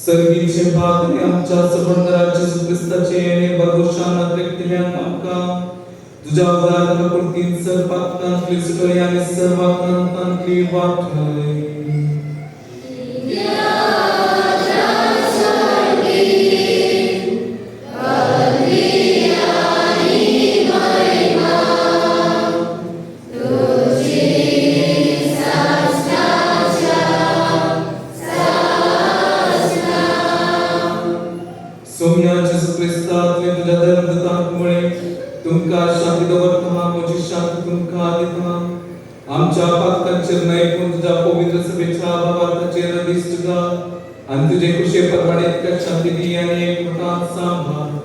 सर्गीचे भाग आमच्या सबंधराचे सुक्रिस्ताचे येणे भरवशान व्यक्तील्यांक आमकां तुझ्या उदार कृतीन सर्वात्मांतली सुटय आनी सर्वात्मांतली वाटय सोम्या जेसू क्रिस्ता तुवें तुझ्या धर्मदूतांमुळे तुमकां शांती दवरता म्हजी शांती तुमकां दिता आमच्या पातकांचेर न्हय पूण तुझ्या पवित्र सभेच्या भावार्थाचेर दिश्ट घाल आनी तुजे कुशे प्रमाणे तिका शांती दी आनी एकमतान सांबाळ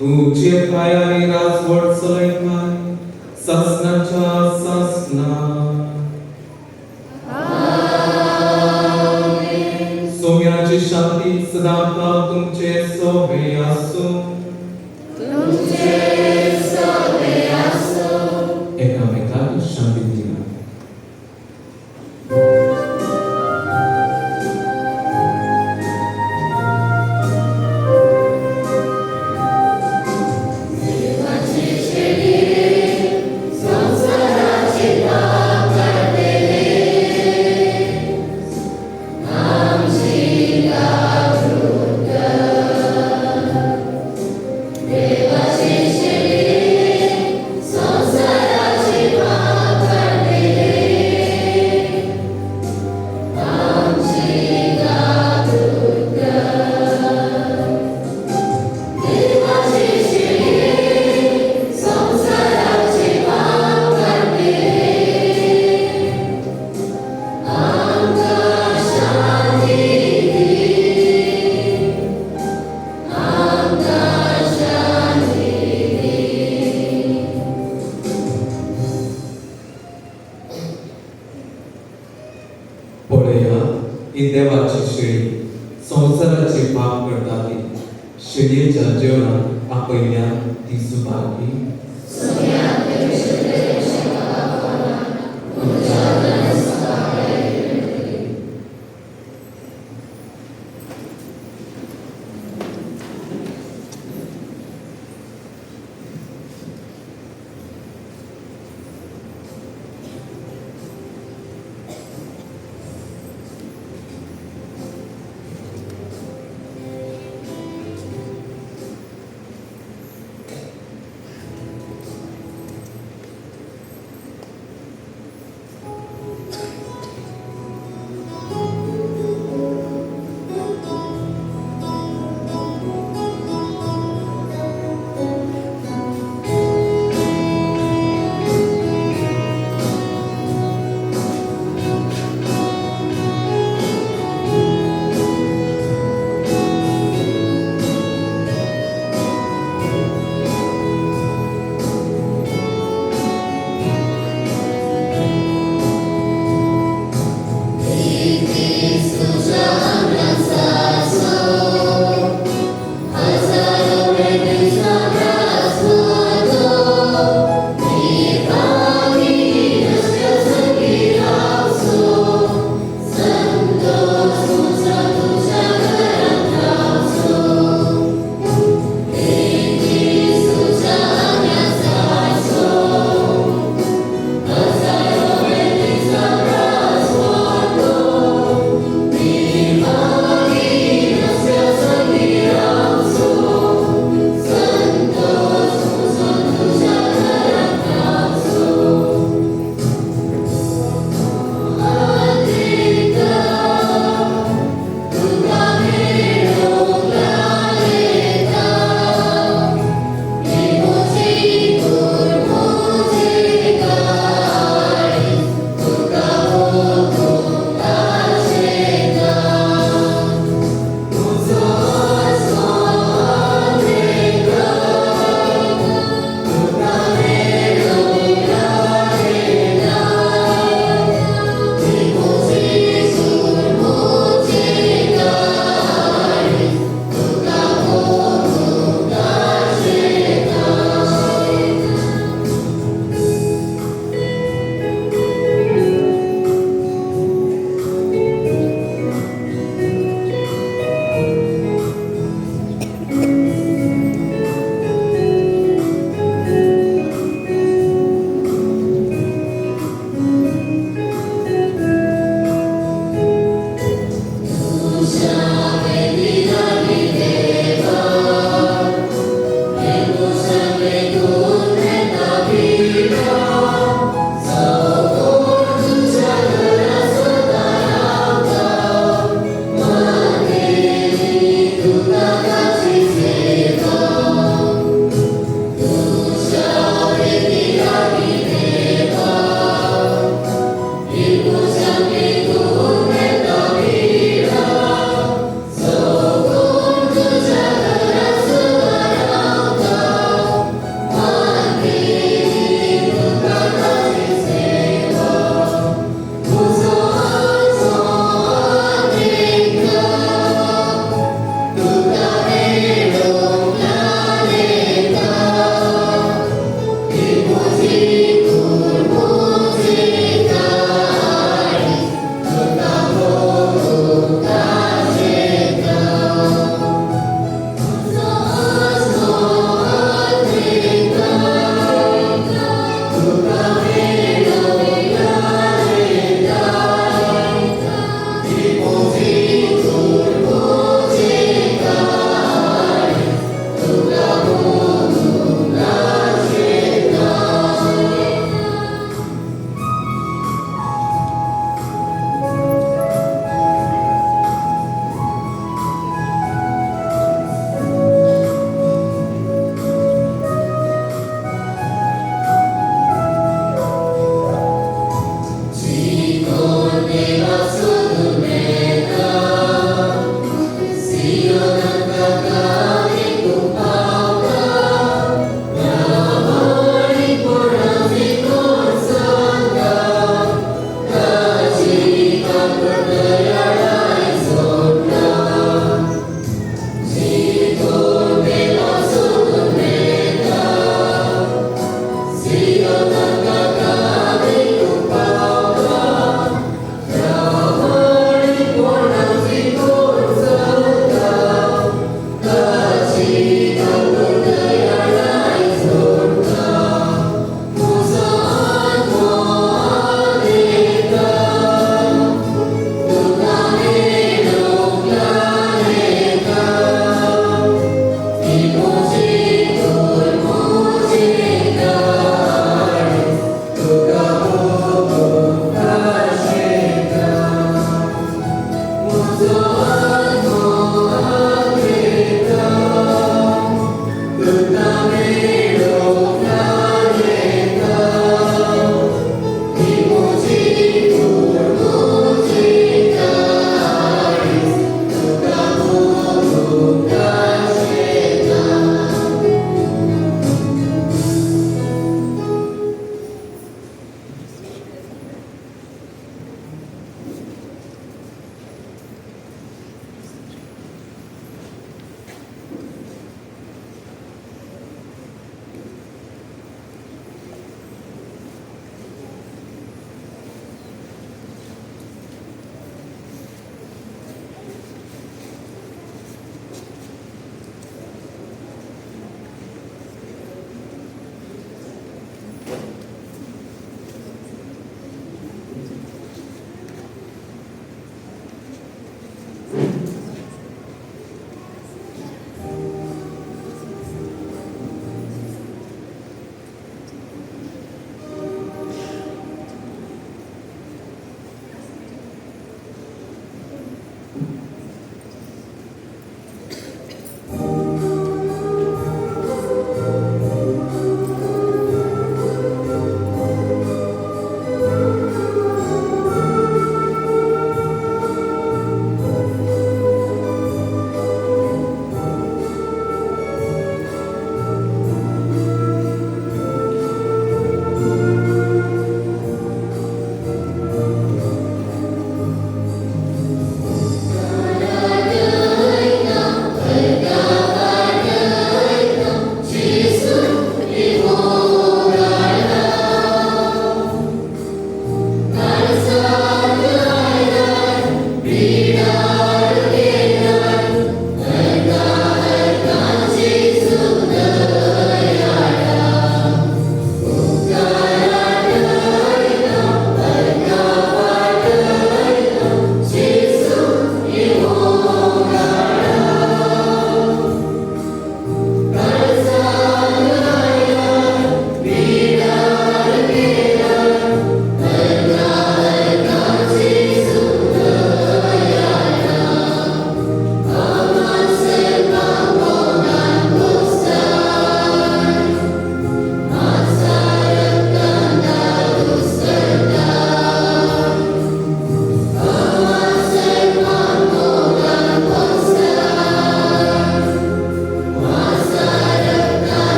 तुझे पायांनी राजवट चलयता सासणाच्या सासना सोम्याची शांती सदां तुमचे सोबे आसूं एकामेकाक शांती दिया पळया ही देवाची शेळी संवसाराची पाप करता ती शेळयेच्या जेवणाक आपयल्यान ती सुभागी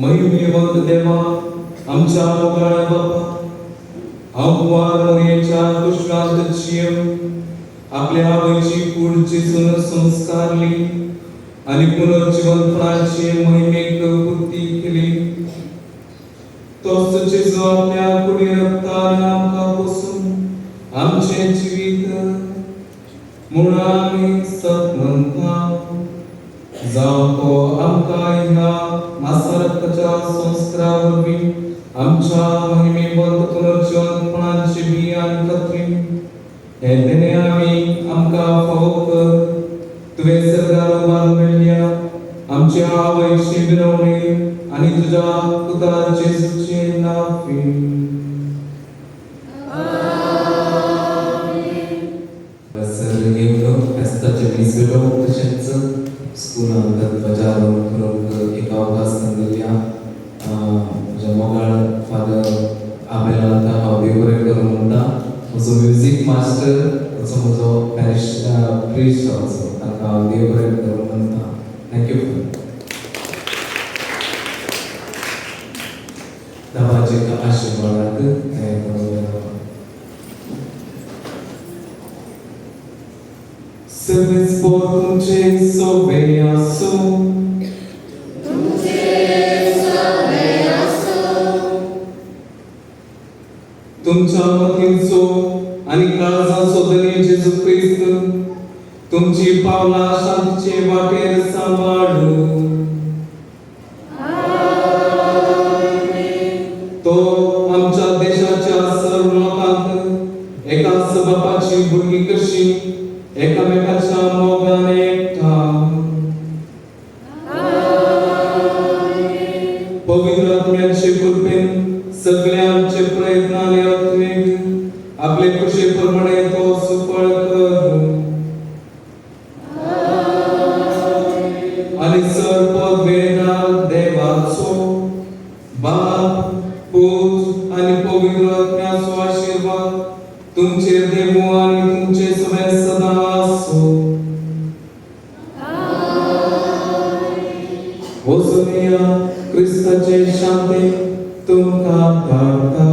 महिमेवंत देवा आमच्या मोकळ्या बापा अववार मोरेच्या पुष्पांत आपल्या आवयची पुढची सुन संस्कारली आणि पुनर्जीवनपणाची महिमेक पूर्ती केली. तोच जेजू आपल्या कुडी रक्तान आमकां पोसून आमचे जिवीत म्हूण आमी सत म्हणटा. जावं तो आमकां ह्या मासारकाच्या संस्कारा वरवीं आमच्या महिमेवंत पुनर्जीवनपणाची बी आनी खात्री हे देणे आमी आमकां फावो कर. तुवें सर्गार बांदलेल्या आमच्या आवयची बिरवणी आनी तुज्या पुता जेजूचे नांवी. सर येवलो फेस्ताचे दीस वेलो तशेंच स्कुलांत ध्वजारोहण करूंक एक अवकाश दिल्ल्या म्हज्या मोगाळ फादर आबेलांता हांव देव बरें करूं म्हणटा. म्हजो म्युजीक मास्टर म्हजो पॅरिश प्रिस्ट आसा ताका हांव देव बरें करूं म्हणटा. थँक्यू. देवाचे आशिर्वादाक हे Service por तुमचे सोबे आसो. तुमच्या मतींचो आणि काळजाचो धनी जेजू ख्रिस्त तुमची पावला शांतीचे वाटेर सांबाळू. तो आमच्या देशाच्या सर्व लोकांक एकाच बापाची भुरगीं कशी एकामेकाच्या मोगान एकता. पवित्र आत्म्याचे कृपेन सगळे आमचे प्रयत्न आणि उद्वेग आपले कुशे प्रमाणे तो सुफळ कर. आणि सर्व वेदांत देवाचो बाप पूज आणि पवित्र आत्म्याचो आशीर्वाद तुमचेर देवो आणि तुमचे सगळे सदा आसो. वचून या क्रिस्ताचे शांती तुमकां धाडटा.